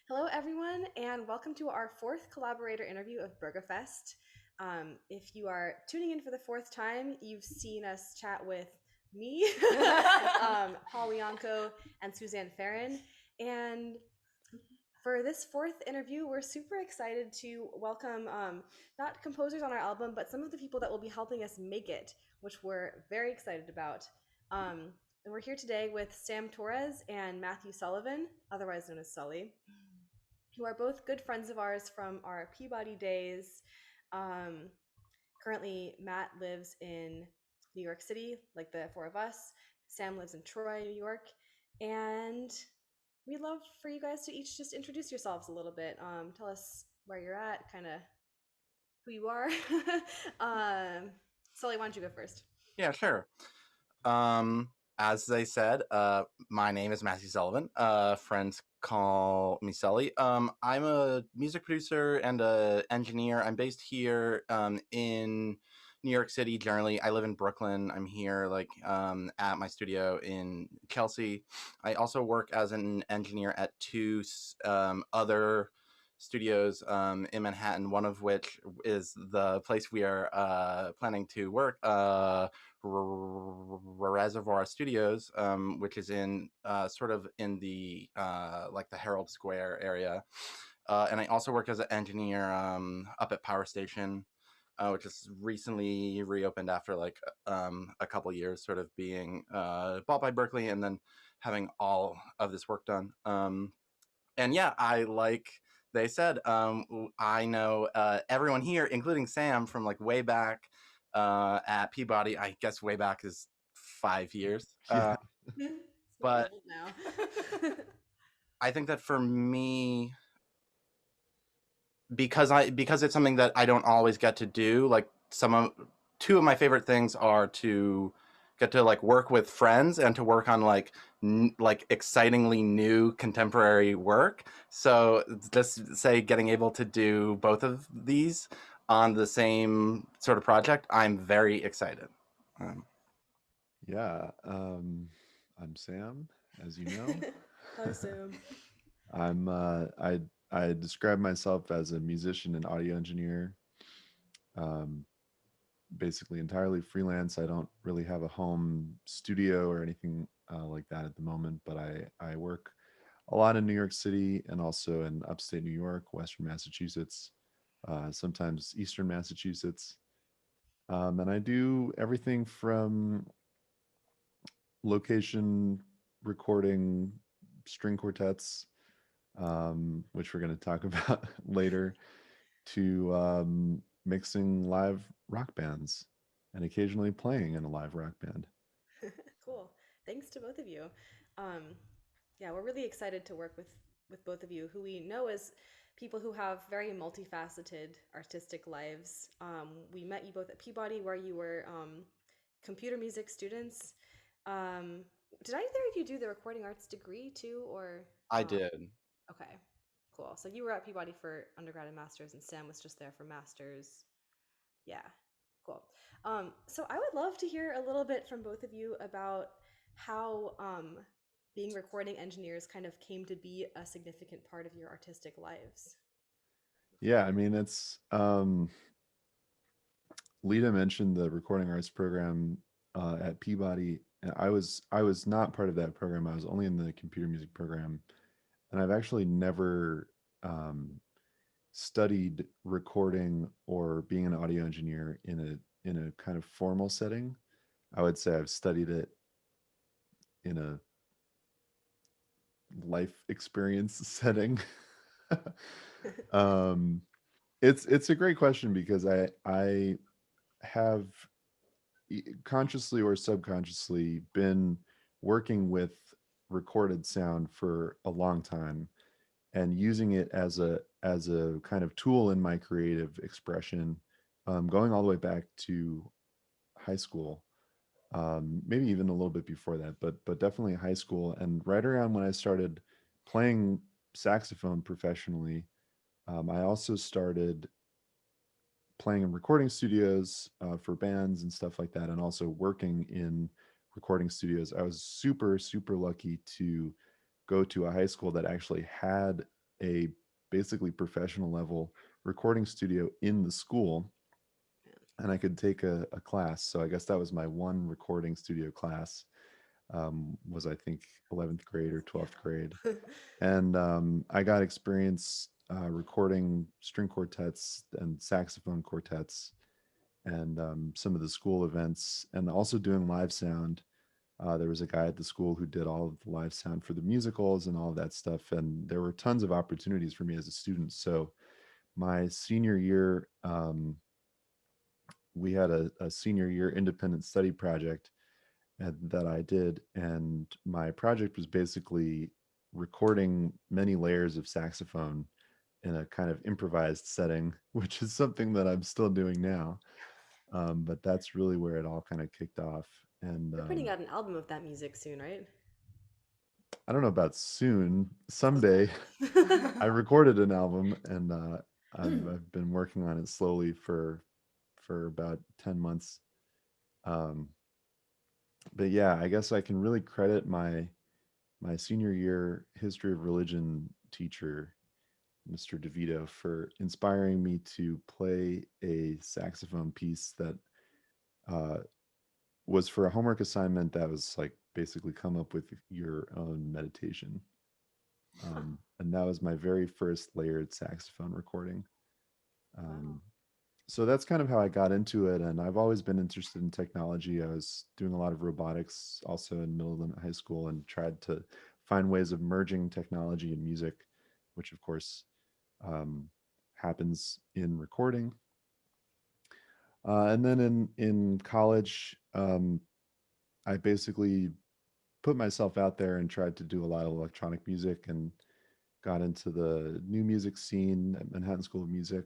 Hello, everyone, and welcome to our fourth collaborator interview of Bergafest. If you are tuning in for the fourth time, you've seen us chat with me, Paul Lianco, and Suzanne Farron. And for this fourth interview, we're super excited to welcome not composers on our album, but some of the people that will be helping us make it, which we're very excited about. And we're here today with Sam Torres and Matthew Sullivan, otherwise known as Sully, who are both good friends of ours from our Peabody days. Um, Currently, Matt lives in New York City, like the four of us. Sam lives in Troy, New York. And we'd love for you guys to each just introduce yourselves a little bit. Tell us where you're at, kind of who you are. Sully, why don't you go first? Yeah, sure. As they said, my name is Matthew Sullivan. Friends call me Sully. I'm a music producer and a engineer. I'm based here in New York City. Generally, I live in Brooklyn. I'm here at my studio in Chelsea. I also work as an engineer at two other studios in Manhattan. One of which is the place we are planning to work. Reservoir Studios, which is in sort of in the like the Herald Square area. And I also work as an engineer up at Power Station, which is recently reopened after a couple years sort of being bought by Berkeley and then having all of this work done. And yeah, they said, I know everyone here, including Sam from like way back at Peabody. I guess way back is 5 years. Yeah. It's getting But old now. I think that for me, because it's something that I don't always get to do, like two of my favorite things are to get to like work with friends and to work on like excitingly new contemporary work. So just say getting able to do both of these on the same sort of project, I'm very excited. Um, Yeah. I'm Sam, as you know. Hi, Sam. I'm I describe myself as a musician and audio engineer. Um, Basically entirely freelance. I don't really have a home studio or anything like that at the moment, but I work a lot in New York City and also in upstate New York, Western Massachusetts, sometimes Eastern Massachusetts. And I do everything from location recording string quartets, which we're going to talk about later, to mixing live rock bands and occasionally playing in a live rock band. Cool. Thanks to both of you. Um, yeah, we're really excited to work with both of you, who we know as people who have very multifaceted artistic lives. We met you both at Peabody, where you were computer music students. Um, did either of you do the recording arts degree too, or I um, did. okay, cool. So you were at Peabody for undergrad and masters, and Sam was just there for masters. Yeah, cool. So I would love to hear a little bit from both of you about how being recording engineers kind of came to be a significant part of your artistic lives. Yeah, I mean, it's Lita mentioned the recording arts program at Peabody. And I was not part of that program. I was only in the computer music program, and I've actually never um, studied recording or being an audio engineer in a kind of formal setting. I would say I've studied it in a life experience setting. um, it's a great question because I have consciously or subconsciously been working with recorded sound for a long time and using it as a kind of tool in my creative expression, going all the way back to high school, maybe even a little bit before that, but definitely high school, and right around when I started playing saxophone professionally. I also started playing in recording studios for bands and stuff like that, and also working in recording studios. I was super lucky to go to a high school that actually had a basically professional level recording studio in the school, and I could take a class. So I guess that was my one recording studio class. Was I think 11th grade or 12th grade, and I got experience recording string quartets and saxophone quartets, and some of the school events, and also doing live sound. There was a guy at the school who did all of the live sound for the musicals and all of that stuff, and there were tons of opportunities for me as a student. So my senior year, we had a senior year independent study project that I did, and my project was basically recording many layers of saxophone in a kind of improvised setting, which is something that I'm still doing now. But that's really where it all kind of kicked off. And You're putting out an album of that music soon, right? I don't know about soon. Someday, I recorded an album, and I've been working on it slowly for about 10 months. Um, but yeah, I guess I can really credit my senior year history of religion teacher, Mr. DeVito, for inspiring me to play a saxophone piece that uh, was for a homework assignment that was like basically come up with your own meditation. And that was my very first layered saxophone recording. Wow. So that's kind of how I got into it. And I've always been interested in technology. I was doing a lot of robotics also in middle and high school, and tried to find ways of merging technology and music, which of course um, happens in recording. And then in college, I basically put myself out there and tried to do a lot of electronic music, and got into the new music scene at Manhattan School of Music.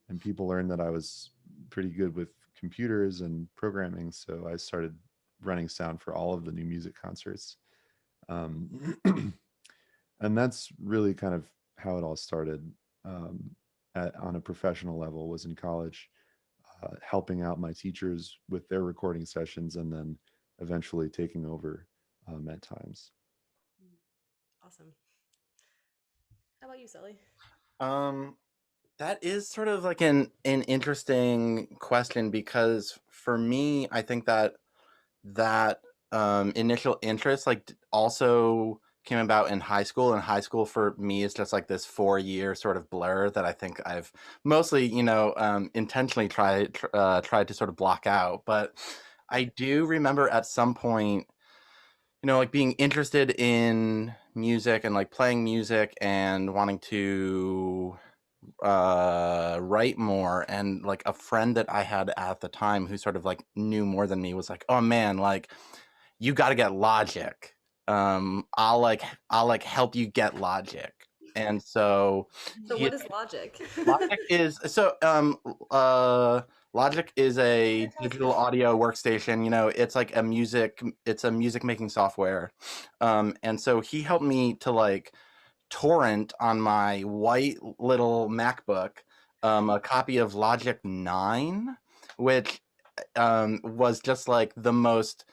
And people learned that I was pretty good with computers and programming, so I started running sound for all of the new music concerts. Um, and that's really kind of how it all started. On a professional level, was in college, helping out my teachers with their recording sessions, and then eventually taking over at times. Awesome. How about you, Sully? Um, that is sort of like an interesting question, because for me, I think that that initial interest also came about in high school. And high school for me is just like this 4 year sort of blur that I think I've mostly, intentionally tried to sort of block out. But I do remember at some point, like being interested in music and like playing music and wanting to write more. And like a friend that I had at the time who sort of like knew more than me was like, oh man, like you got to get Logic. I'll help you get Logic. And so So what is Logic? Logic is Logic is a digital audio workstation. It's a music making software. And so he helped me to like torrent on my white little MacBook a copy of Logic 9, which was just like the most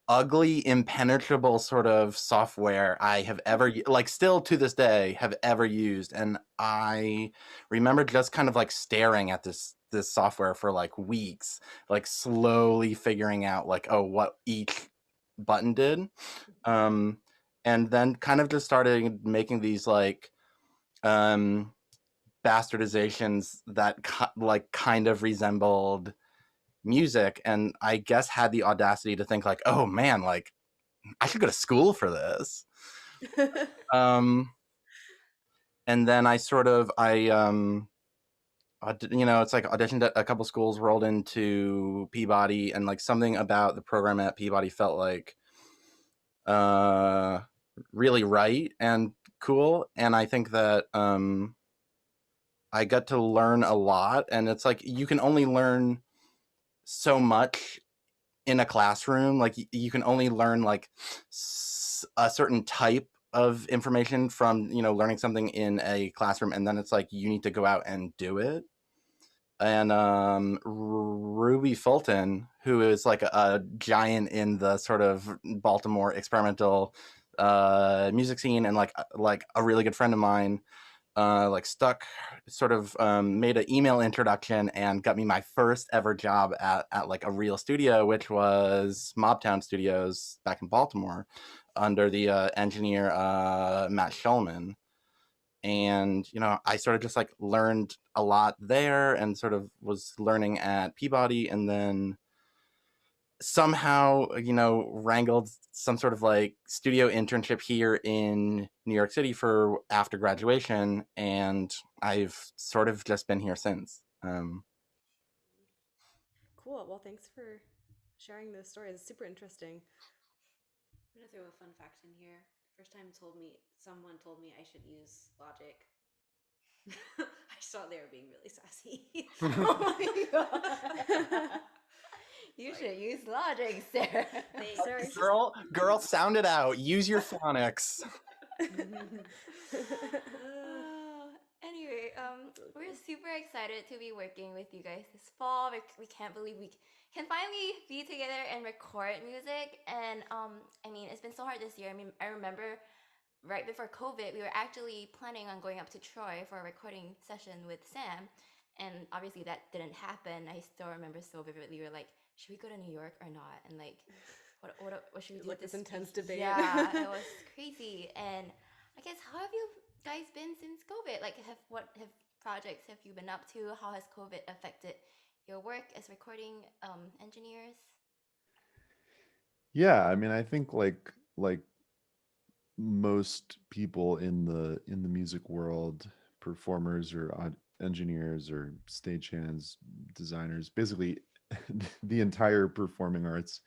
ugly, impenetrable sort of software I have ever, like still to this day, have ever used. And I remember just kind of like staring at this software for like weeks, like slowly figuring out like, oh, what each button did. And then kind of just started making these like bastardizations that like kind of resembled music, and I guess had the audacity to think like, oh man, like I should go to school for this. um and then I sort of it's like auditioned at a couple schools, rolled into Peabody, and like something about the program at Peabody felt like really right and cool. And I think that I got to learn a lot, and it's like you can only learn so much in a classroom. Like you can only learn like a certain type of information from learning something in a classroom, and then it's like you need to go out and do it. And Ruby Fulton, who is like a giant in the sort of Baltimore experimental music scene, and like a really good friend of mine, like stuck, sort of made an email introduction and got me my first ever job at like a real studio, which was Mobtown Studios back in Baltimore, under the engineer Matt Shulman. And I sort of just like learned a lot there, and sort of was learning at Peabody, and then somehow wrangled some sort of like studio internship here in New York City for after graduation, and I've sort of just been here since. Cool. Well, thanks for sharing those stories. It's super interesting. I'm gonna throw a fun fact in here. First time someone told me I should use Logic. I saw they were being really sassy. Oh my god. You should use Logic, Sarah. Girl, sound it out. Use your phonics. Anyway, we're super excited to be working with you guys this fall. We can't believe we can finally be together and record music. And I mean, it's been so hard this year. I mean, I remember right before COVID, we were actually planning on going up to Troy for a recording session with Sam. And obviously that didn't happen. I still remember so vividly. We were like, should we go to New York or not? And like, what should we do? Like this intense debate. Yeah, it was crazy. And I guess, how have you guys been since COVID? Like, what projects have you been up to? How has COVID affected your work as recording engineers? Yeah, I mean, I think like most people in the music world, performers or engineers or stagehands, designers, basically the entire performing arts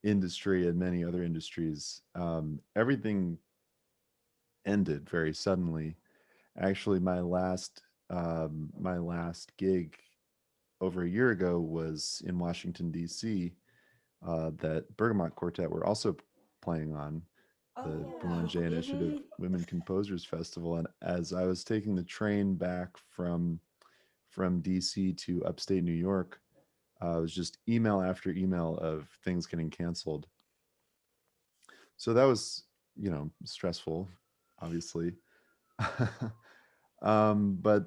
industry and many other industries, everything ended very suddenly. Actually, my last gig over a year ago was in Washington D.C. That Bergamot Quartet were also playing on the Boulanger Initiative Women Composers Festival. And as I was taking the train back from DC to upstate New York, it was just email after email of things getting canceled. So that was, stressful, obviously. But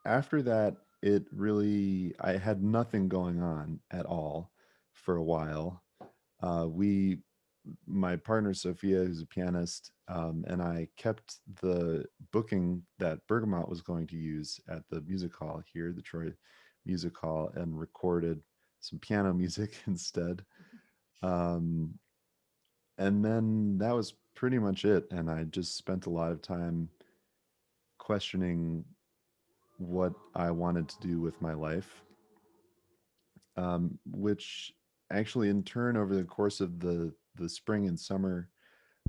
after that, I had nothing going on at all for a while. My partner Sophia, who's a pianist, and I kept the booking that Bergamot was going to use at the music hall here, the Troy Music Hall, and recorded some piano music instead. And then that was pretty much it. And I just spent a lot of time questioning what I wanted to do with my life, which actually in turn over the course of the spring and summer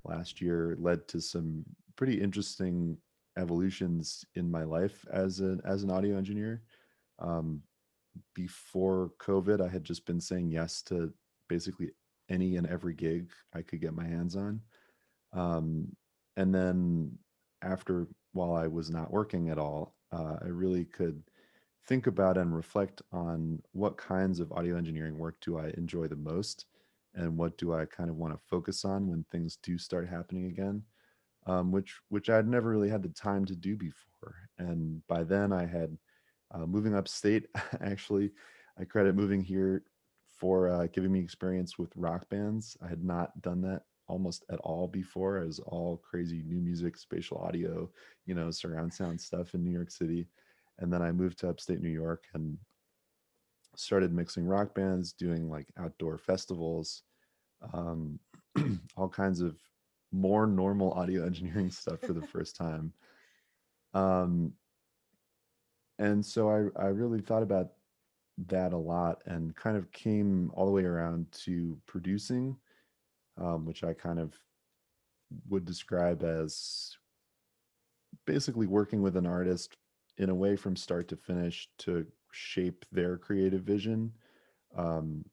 last year led to some pretty interesting evolutions in my life as an audio engineer. Before COVID, I had just been saying yes to basically any and every gig I could get my hands on. And then while I was not working at all, I really could think about and reflect on what kinds of audio engineering work do I enjoy the most, and what do I kind of want to focus on when things do start happening again, which I'd never really had the time to do before. And by then I had moving upstate. Actually, I credit moving here for giving me experience with rock bands. I had not done that almost at all before. It was all crazy new music, spatial audio, surround sound stuff in New York City. And then I moved to upstate New York and started mixing rock bands, doing like outdoor festivals, all kinds of more normal audio engineering stuff for the first time. And so I really thought about that a lot, and kind of came all the way around to producing, which I kind of would describe as basically working with an artist in a way from start to finish to shape their creative vision. And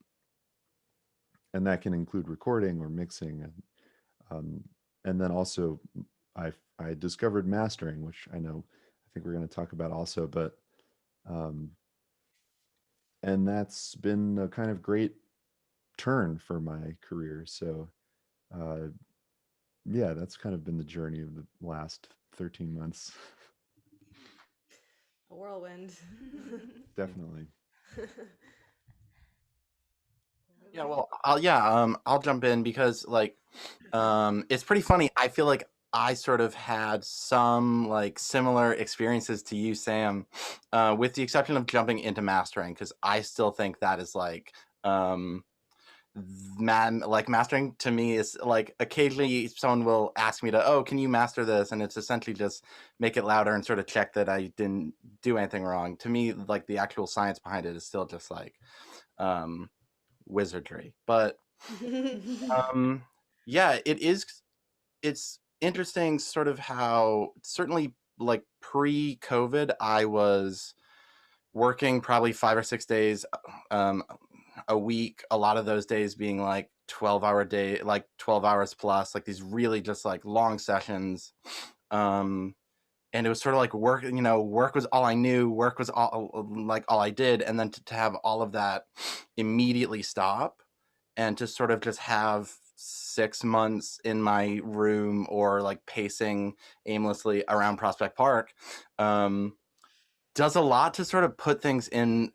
that can include recording or mixing. And then also I discovered mastering, which I think we're going to talk about also, but and that's been a kind of great turn for my career. So yeah, that's kind of been the journey of the last 13 months. A whirlwind. Definitely. Yeah, well, I'll jump in because like, it's pretty funny. I feel like I sort of had some like similar experiences to you, Sam, with the exception of jumping into mastering, because I still think that is like, um, like mastering to me is like occasionally someone will ask me to, oh, can you master this? And it's essentially just make it louder and sort of check that I didn't do anything wrong. To me, like the actual science behind it is still just like, um, wizardry. But um, yeah, it's interesting sort of how certainly like pre-COVID I was working probably 5 or 6 days um a week, a lot of those days being like 12-hour day, like 12 hours plus, like these really just like long sessions. um and it was sort of like work, work was all I knew, work was all like all I did, and then to have all of that immediately stop and to sort of just have 6 months in my room or like pacing aimlessly around Prospect Park, um, does a lot to sort of put things in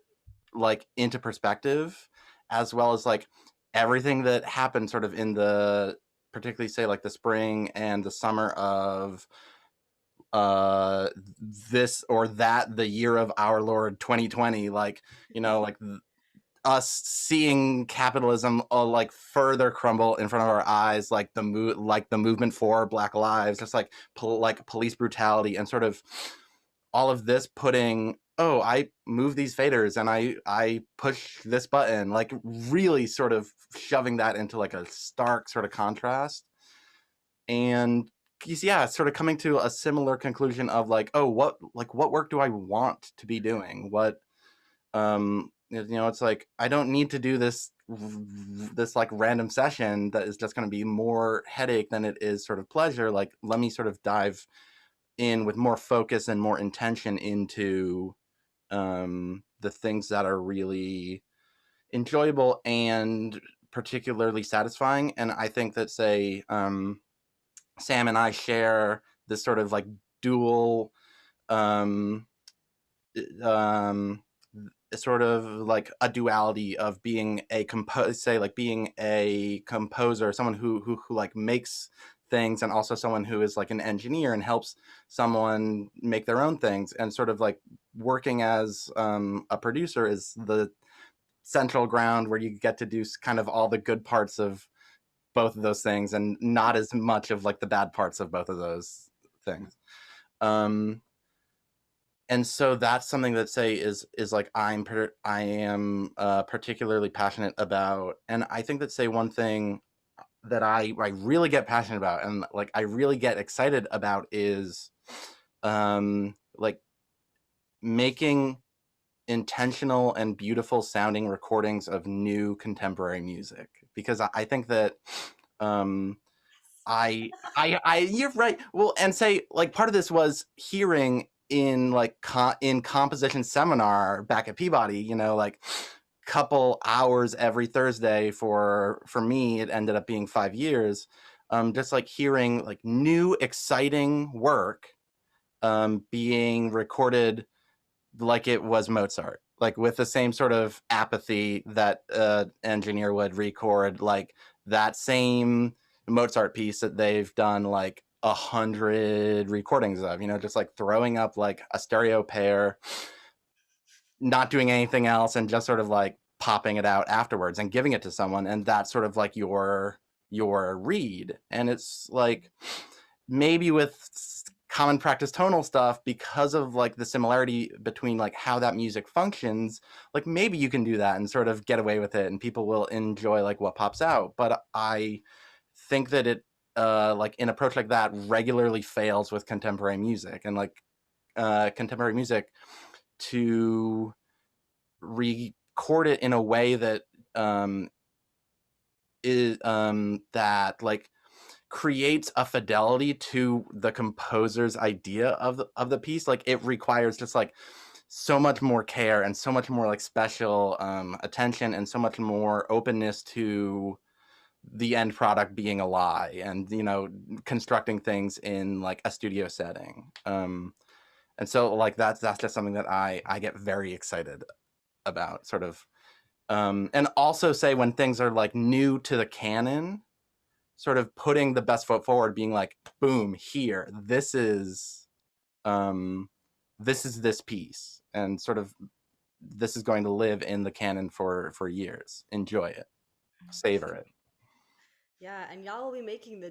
like into perspective, as well as like everything that happened sort of in the, particularly say like the spring and the summer of uh this or that, the year of our Lord 2020, like, like us seeing capitalism like further crumble in front of our eyes, like the movement for Black Lives, just like like police brutality, and sort of all of this putting, oh, I move these faders and I push this button, like really sort of shoving that into like a stark sort of contrast. And yeah, sort of coming to a similar conclusion of like, oh, what work do I want to be doing? What it's like I don't need to do this like random session that is just going to be more headache than it is sort of pleasure. Like, let me sort of dive in with more focus and more intention into the things that are really enjoyable and particularly satisfying. And I think that, say, Sam and I share this sort of like dual um, um, sort of like a duality of being being a composer, someone who like makes things, and also someone who is like an engineer and helps someone make their own things, and sort of like working as a producer is the central ground where you get to do kind of all the good parts of both of those things and not as much of like the bad parts of both of those things. And so that's something that, say, is like I am particularly passionate about. And I think that, say, one thing that I really get passionate about and like I really get excited about is like making intentional and beautiful sounding recordings of new contemporary music, because I think that you're right. Well, and say like part of this was hearing in like in composition seminar back at Peabody, like couple hours every Thursday for me. It ended up being 5 years. Just like hearing like new exciting work being recorded like it was Mozart, like with the same sort of apathy that engineer would record like that same Mozart piece that they've done like 100 recordings of, just like throwing up like a stereo pair, not doing anything else, and just sort of like popping it out afterwards and giving it to someone, and that's sort of like your read. And it's like maybe with common practice tonal stuff, because of like the similarity between like how that music functions, like maybe you can do that and sort of get away with it and people will enjoy like what pops out. But I think that it like an approach like that regularly fails with contemporary music, and like contemporary music to record it in a way that is that like creates a fidelity to the composer's idea of the piece. Like it requires just like so much more care and so much more like special attention and so much more openness to the end product being a lie, and constructing things in like a studio setting. And so like that's just something that I get very excited about, sort of. And also say when things are like new to the canon, sort of putting the best foot forward, being like, boom, here, this is this piece, and sort of this is going to live in the canon for years. Enjoy it, savor it. Yeah, and y'all will be making the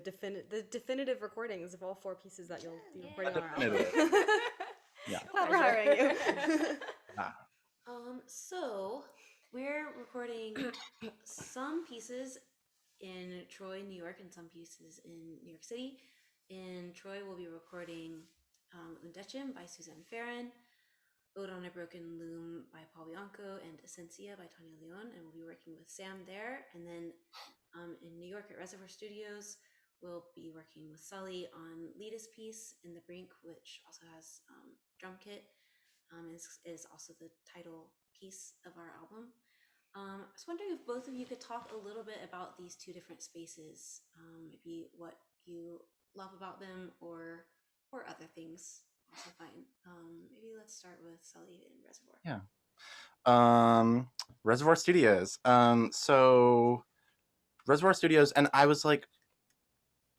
definitive recordings of all 4 pieces that you'll be recording on our Definitive. album. Yeah. Glad we're hiring you. So we're recording some pieces in Troy, New York, and some pieces in New York City. In Troy, we'll be recording Undetchim by Suzanne Farron, Ode on a Broken Loom by Paul Bianco, and Essentia by Tanya Leon, and we'll be working with Sam there. And then in New York at Reservoir Studios, we'll be working with Sully on Lita's piece In the Brink, which also has drum kit. Is also the title piece of our album. I was wondering if both of you could talk a little bit about these 2 different spaces, maybe what you love about them, or other things. Also fine. Maybe let's start with Sully and Reservoir. Yeah. Reservoir Studios. So Reservoir Studios, and I was like,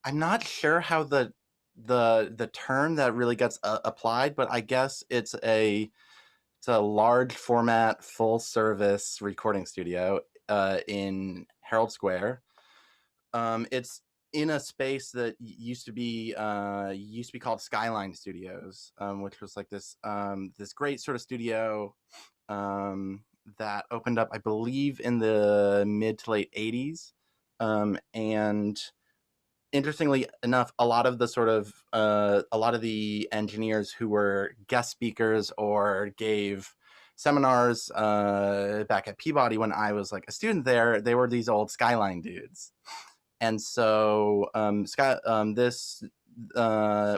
I'm not sure how the term that really gets applied, but I guess it's a large format, full service recording studio in Herald Square. It's in a space that used to be called Skyline Studios, which was like this great sort of studio that opened up, I believe, in the mid to late 80s. And interestingly enough, a lot of the engineers who were guest speakers or gave seminars back at Peabody when I was like a student there, they were these old Skyline dudes. And so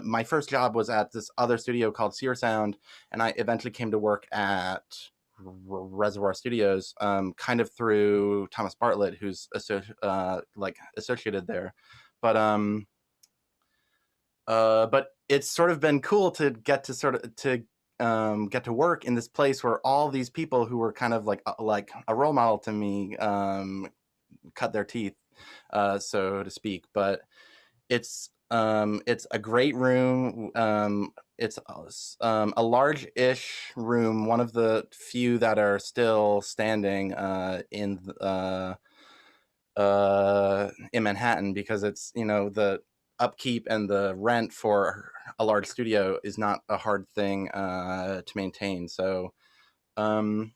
my first job was at this other studio called Sear Sound, and I eventually came to work at Reservoir Studios, kind of through Thomas Bartlett, who's associated there. But it's sort of been cool to get to work in this place where all these people who were kind of like a role model to me cut their teeth, so to speak. But it's a great room. It's a large-ish room, one of the few that are still standing in Manhattan, because it's, the upkeep and the rent for a large studio is not a hard thing to maintain. So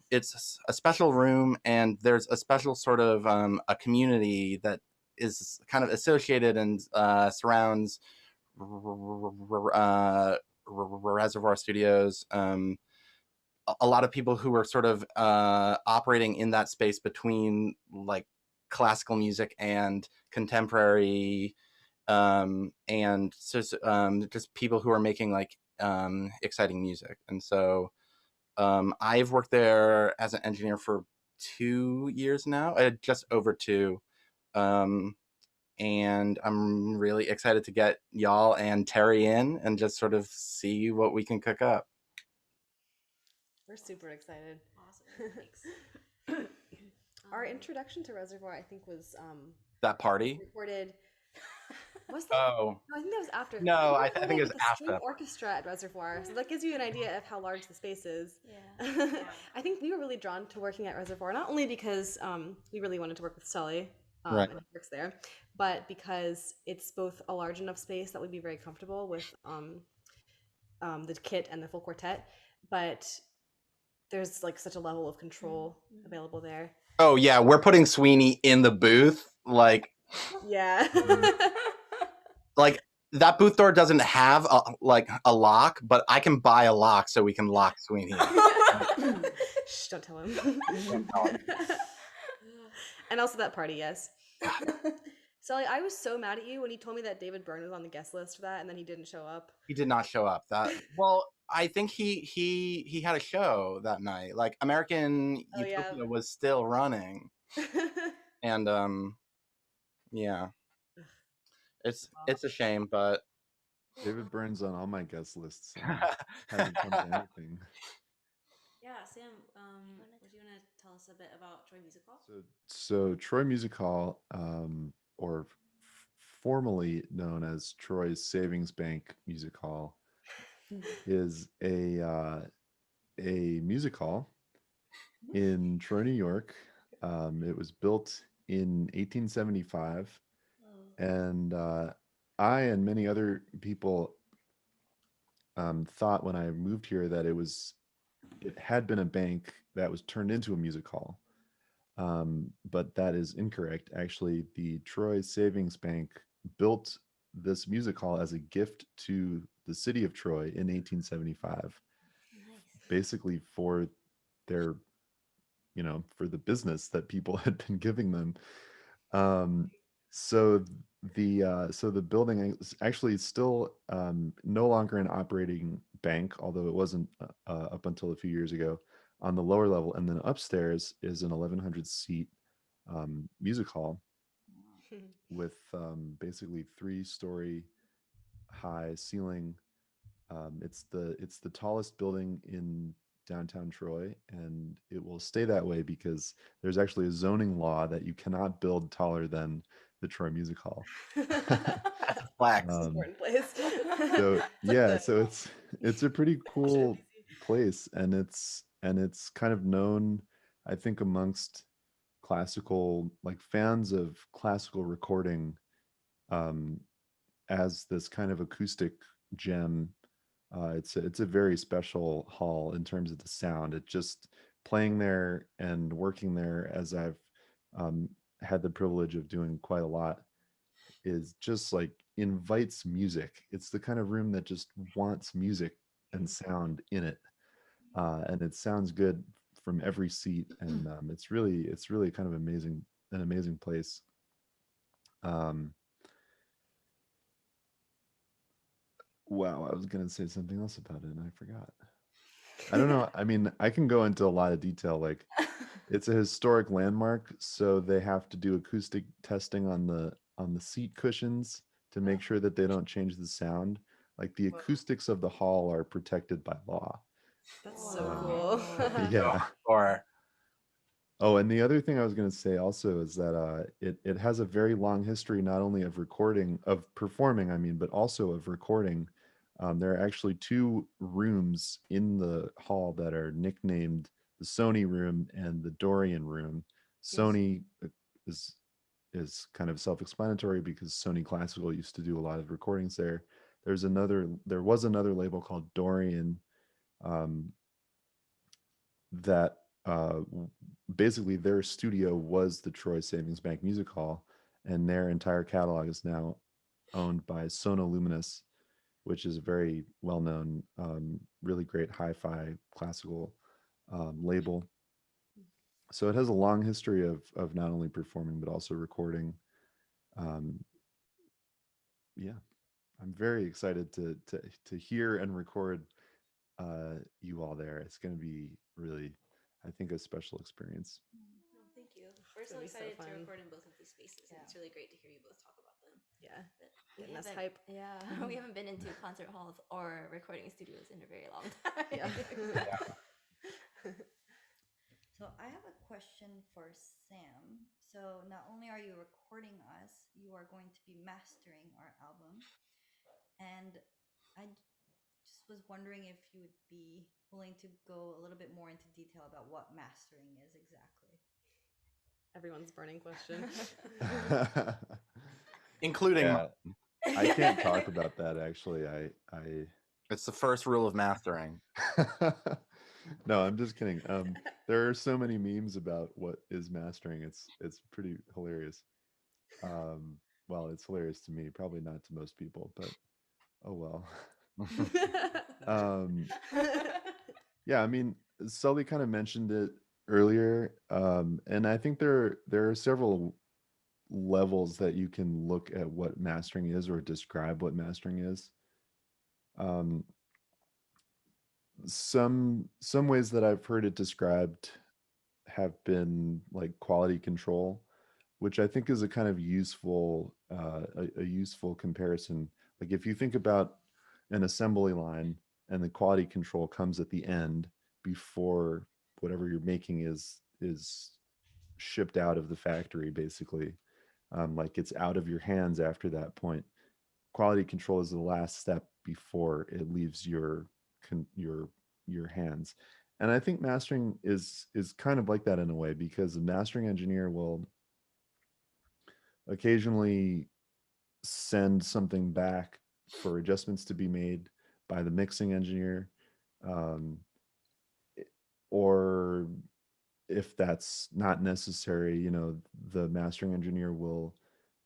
it's a special room, and there's a special sort of a community that is kind of associated and surrounds Reservoir Studios. A lot of people who are sort of operating in that space between like classical music and contemporary, and so just people who are making like exciting music. And so I've worked there as an engineer for 2 years now, just over 2. And I'm really excited to get y'all and Terry in and just sort of see what we can cook up. We're super excited. Awesome. Thanks. Our introduction to Reservoir, I think, was That party? recorded. Was that? Oh. No, I think that was after. No, We I think it was recorded with the after. string orchestra at Reservoir, so that gives you an idea of how large the space is. Yeah. I think we were really drawn to working at Reservoir, not only because we really wanted to work with Sully, Right. and he works there, but because it's both a large enough space that we'd be very comfortable with the kit and the full quartet, but there's like such a level of control available there. Oh yeah, we're putting Sweeney in the booth, like. Yeah. Like that booth door doesn't have a lock, but I can buy a lock so we can lock Sweeney in. Shh, don't tell him. And also that party, yes. Sully, I was so mad at you when you told me that David Byrne was on the guest list for that, and then he didn't show up. He did not show up. Well, I think he had a show that night. Like American Utopia was still running, and yeah, it's a shame, but David Byrne's on all my guest lists and hasn't come to anything. Yeah, Sam, what do you want to tell us a bit about Troy Music Hall? So Troy Music Hall, or formerly known as Troy's Savings Bank Music Hall, is a music hall in Troy, New York. It was built in 1875, and I and many other people thought when I moved here that it had been a bank that was turned into a music hall. But that is incorrect. Actually, the Troy Savings Bank built this music hall as a gift to the city of Troy in 1875, basically for their, for the business that people had been giving them. So the building is actually still no longer an operating bank, although it wasn't up until a few years ago, on the lower level. And then upstairs is an 1,100 seat music hall with basically 3-story high ceiling. It's the tallest building in downtown Troy, and it will stay that way because there's actually a zoning law that you cannot build taller than the Troy Music Hall. That's a flex. Important place. So yeah, Like so it's a pretty cool easy. place, and it's kind of known, I think, amongst classical, like fans of classical recording, um, as this kind of acoustic gem. It's a very special hall in terms of the sound. It just playing there and working there, as I've um, had the privilege of doing quite a lot, is just like invites music. It's the kind of room that just wants music and sound in it, and it sounds good from every seat. And it's really kind of an amazing place. Um, wow, I was gonna say something else about it and I forgot. I don't know. I mean, I can go into a lot of detail. Like, it's a historic landmark, so they have to do acoustic testing on the seat cushions to make sure that they don't change the sound. Like, the acoustics of the hall are protected by law. That's so cool. Yeah. Or Oh, and the other thing I was going to say also is that it has a very long history, not only of recording, of performing, I mean, but also of recording. There are actually 2 rooms in the hall that are nicknamed the Sony room and the Dorian room. Sony is is kind of self-explanatory because Sony Classical used to do a lot of recordings there. There was another label called Dorian, um, that basically their studio was the Troy Savings Bank Music Hall, and their entire catalog is now owned by Luminous, which is a very well-known, really great hi-fi classical label. So it has a long history of not only performing but also recording. Um, yeah, I'm very excited to hear and record you all there. It's going to be really, I think, a special experience. Thank you. We're so gonna be so excited to fun. record in both of these spaces. And it's really great to hear you both talk about them. Yeah. But Getting us haven't- hype. Yeah, we haven't been into concert halls or recording studios in a very long time. Yeah. So I have a question for Sam. So not only are you recording us, you are going to be mastering our album. And I just was wondering if you would be willing to go a little bit more into detail about what mastering is exactly. Everyone's burning question. including Yeah, I can't talk about that actually. I it's the first rule of mastering. No, I'm just kidding. There are so many memes about what is mastering. It's pretty hilarious. Well, it's hilarious to me, probably not to most people, but oh well. um, yeah, I mean, Sully kind of mentioned it earlier, and I think there are several levels that you can look at what mastering is or describe what mastering is. Um, some ways that I've heard it described have been like quality control, which I think is a kind of useful a useful comparison. Like, if you think about an assembly line, and the quality control comes at the end before whatever you're making is shipped out of the factory, basically. Like it's out of your hands after that point. Quality control is the last step before it leaves your hands. And I think mastering is kind of like that in a way, because the mastering engineer will occasionally send something back for adjustments to be made by the mixing engineer, um, or if that's not necessary, the mastering engineer will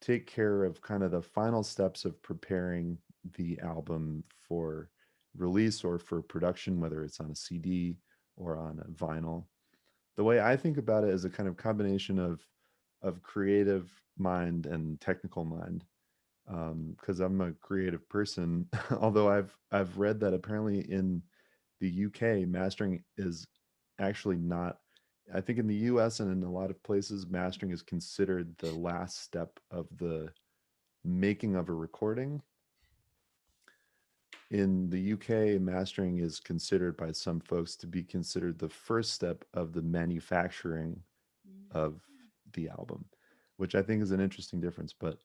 take care of kind of the final steps of preparing the album for release or for production, whether it's on a CD or on a vinyl. The way I think about it is a kind of combination of creative mind and technical mind, because I'm a creative person. Although I've read that apparently in the UK, mastering is actually not. I think in the US and in a lot of places, mastering is considered the last step of the making of a recording. In the UK, mastering is considered by some folks to be considered the first step of the manufacturing of the album, which I think is an interesting difference. But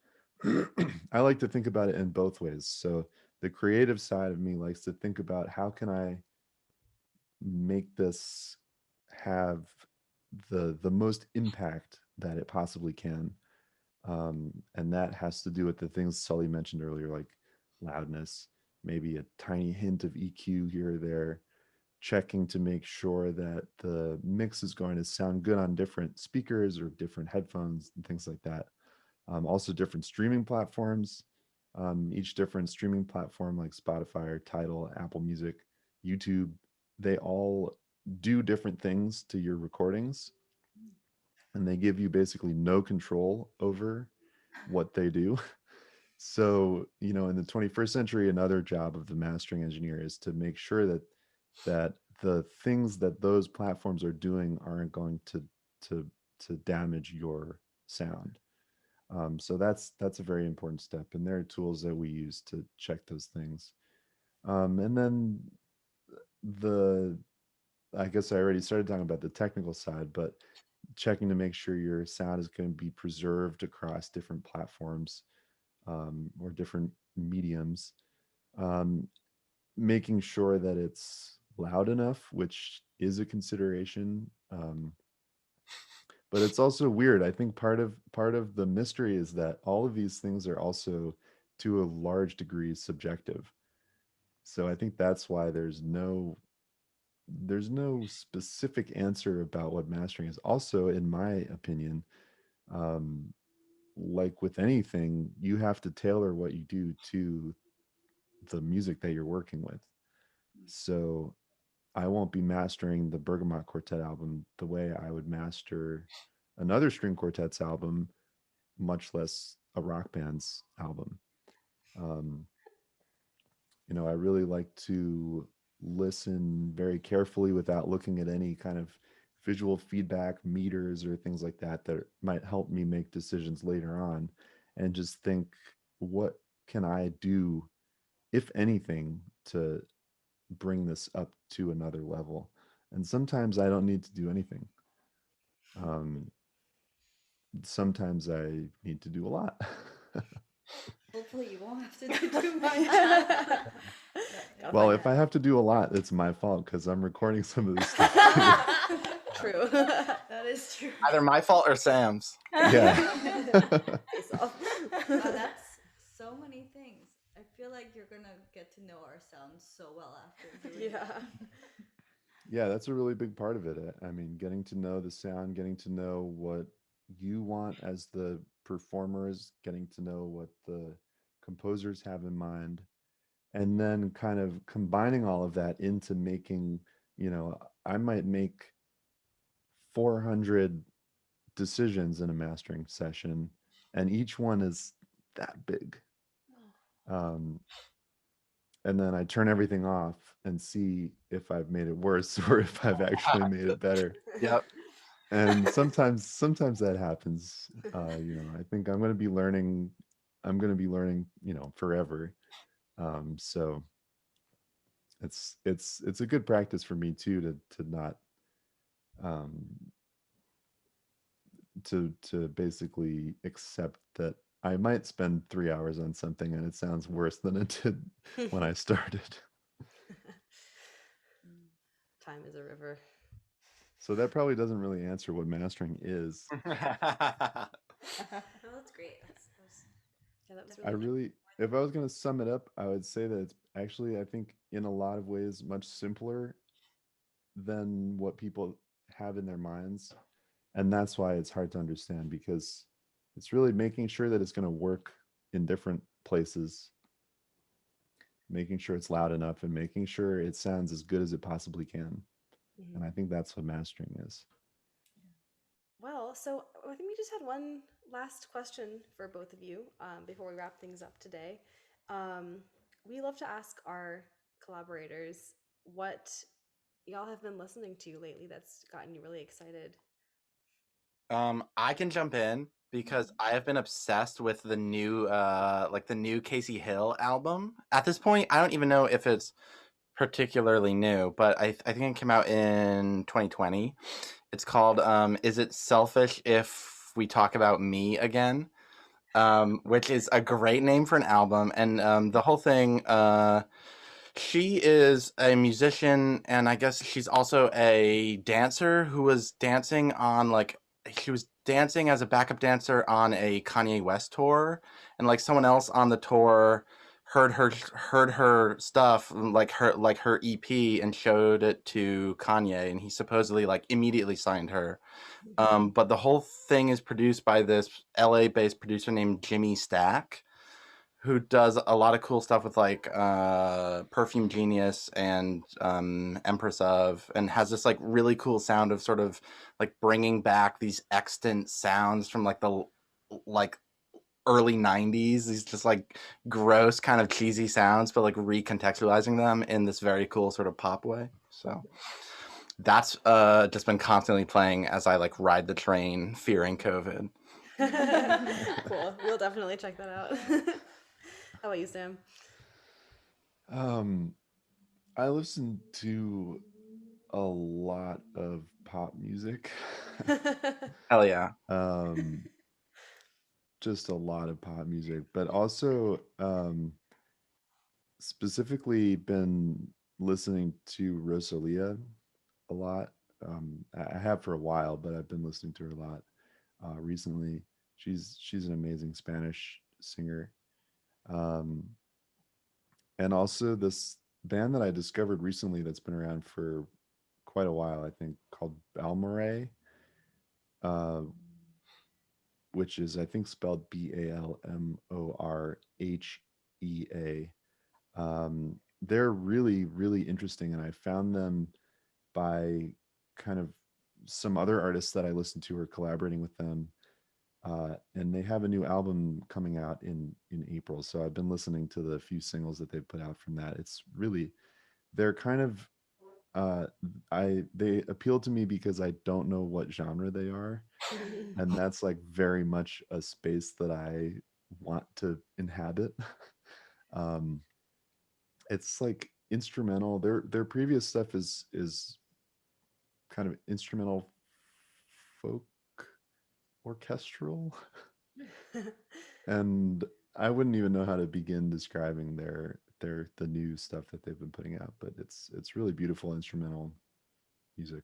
I like to think about it in both ways. So the creative side of me likes to think about how can I make this have the most impact that it possibly can. And that has to do with the things Sully mentioned earlier, like loudness, maybe a tiny hint of EQ here or there, checking to make sure that the mix is going to sound good on different speakers or different headphones and things like that. Also different streaming platforms. Each different streaming platform like Spotify or Tidal, Apple Music, YouTube, they all do different things to your recordings, and they give you basically no control over what they do. So, in the 21st century, another job of the mastering engineer is to make sure that the things that those platforms are doing aren't going to damage your sound. So that's a very important step, and there are tools that we use to check those things. And then I guess I already started talking about the technical side, but checking to make sure your sound is going to be preserved across different platforms, or different mediums. Um, Making sure that it's loud enough, which is a consideration. But it's also weird. I think part of the mystery is that all of these things are also to a large degree subjective. So I think that's why there's no specific answer about what mastering is. Also, in my opinion, um, like with anything, you have to tailor what you do to the music that you're working with. So I won't be mastering the Bergamot Quartet album the way I would master another string quartet's album, much less a rock band's album. Um, I really like to listen very carefully without looking at any kind of visual feedback meters or things like that that might help me make decisions later on, and just think, what can I do, if anything, to bring this up to another level? And sometimes I don't need to do anything. Sometimes I need to do a lot. Hopefully, you won't have to do too much. Well, if I have to do a lot, it's my fault because I'm recording some of this stuff too. True. That is true. Either my fault or Sam's. Yeah. Face off. That's so many things. I feel like you're gonna get to know our sound so well after doing Yeah. that. Yeah, that's a really big part of it. I mean, getting to know the sound, getting to know what you want as the performers, getting to know what the composers have in mind, and then kind of combining all of that into making, I might make 400 decisions in a mastering session, and each one is that big. Um, and then I turn everything off and see if I've made it worse or if I've actually made it better. Yep. And sometimes that happens. I think I'm going to be learning, forever. So it's a good practice for me too to not um to basically accept that I might spend 3 hours on something and it sounds worse than it did when I started. Time is a river. So that probably doesn't really answer what mastering is. No, that's great. Yeah, that was I really really, if I was going to sum it up, I would say that it's actually, I think, in a lot of ways, much simpler than what people have in their minds. And that's why it's hard to understand, because it's really making sure that it's going to work in different places, making sure it's loud enough, and making sure it sounds as good as it possibly can. And I think that's what mastering is. Well, so I think we just had one last question for both of you before we wrap things up today. We love to ask our collaborators what y'all have been listening to lately that's gotten you really excited. I can jump in because I have been obsessed with the new the new Casey Hill album. At this point, I don't even know if it's particularly new, but I think it came out in 2020. It's called Is It Selfish If We Talk About Me Again? Which is a great name for an album. And the whole thing, she is a musician, and I guess she's also a dancer who was dancing on she was dancing as a backup dancer on a Kanye West tour, and someone else on the tour heard her stuff, her EP, and showed it to Kanye, and he supposedly immediately signed her. But the whole thing is produced by this LA-based producer named Jimmy Stack, who does a lot of cool stuff with Perfume Genius and Empress of, and has this really cool sound of sort of bringing back these extant sounds from the early 90s, these just gross kind of cheesy sounds, but recontextualizing them in this very cool sort of pop way. So that's just been constantly playing as I ride the train fearing COVID. Cool. We'll definitely check that out. How about you, Sam? I listen to a lot of pop music. Hell yeah. Just a lot of pop music, but also specifically been listening to Rosalia a lot. I have for a while, but I've been listening to her a lot recently. She's an amazing Spanish singer. And also this band that I discovered recently that's been around for quite a while, I think, called Balmorhea, which is, I think, spelled Balmorhea. They're really, really interesting, and I found them by kind of some other artists that I listen to are collaborating with them. And they have a new album coming out in April. So I've been listening to the few singles that they've put out from that. It's really, they're kind of, they appeal to me because I don't know what genre they are. And that's very much a space that I want to inhabit. It's instrumental. Their previous stuff is kind of instrumental folk orchestral. And I wouldn't even know how to begin describing the new stuff that they've been putting out, but it's really beautiful instrumental music.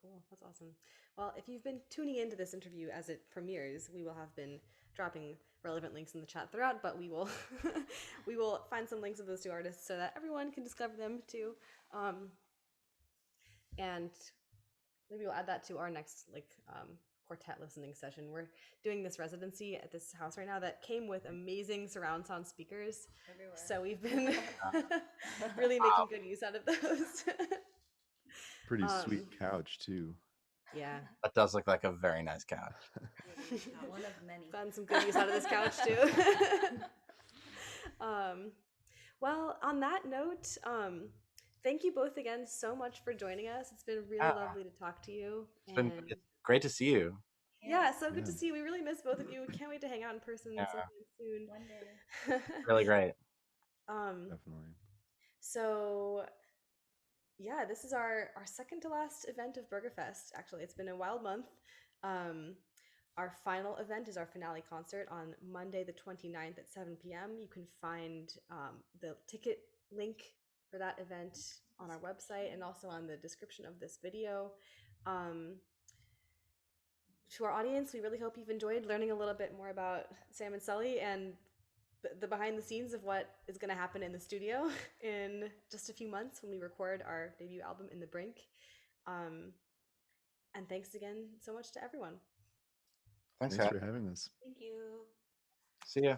Cool. That's awesome. Well, if you've been tuning into this interview as it premieres, we will have been dropping relevant links in the chat throughout, but we will we will find some links of those two artists so that everyone can discover them too. And maybe we'll add that to our next quartet listening session. We're doing this residency at this house right now that came with amazing surround sound speakers everywhere. So we've been really making good use out of those. Pretty sweet couch too. Yeah, that does look like a very nice couch. One of many. Found some good use out of this couch too. Well, on that note, thank you both again so much for joining us. It's been really lovely to talk to you. It's great to see you. Yeah, so good to see you. We really miss both of you. Can't wait to hang out in person sometime soon. One day. Really great. Definitely. So yeah, this is our second to last event of Bergafest. Actually, it's been a wild month. Our final event is our finale concert on Monday, the 29th at 7 p.m. You can find the ticket link for that event on our website and also on the description of this video. To our audience, we really hope you've enjoyed learning a little bit more about Sam and Sully and the behind the scenes of what is going to happen in the studio in just a few months when we record our debut album, In the Brink. And thanks again so much to everyone. Thanks, Thanks Hat. for having us. Thank you. See ya.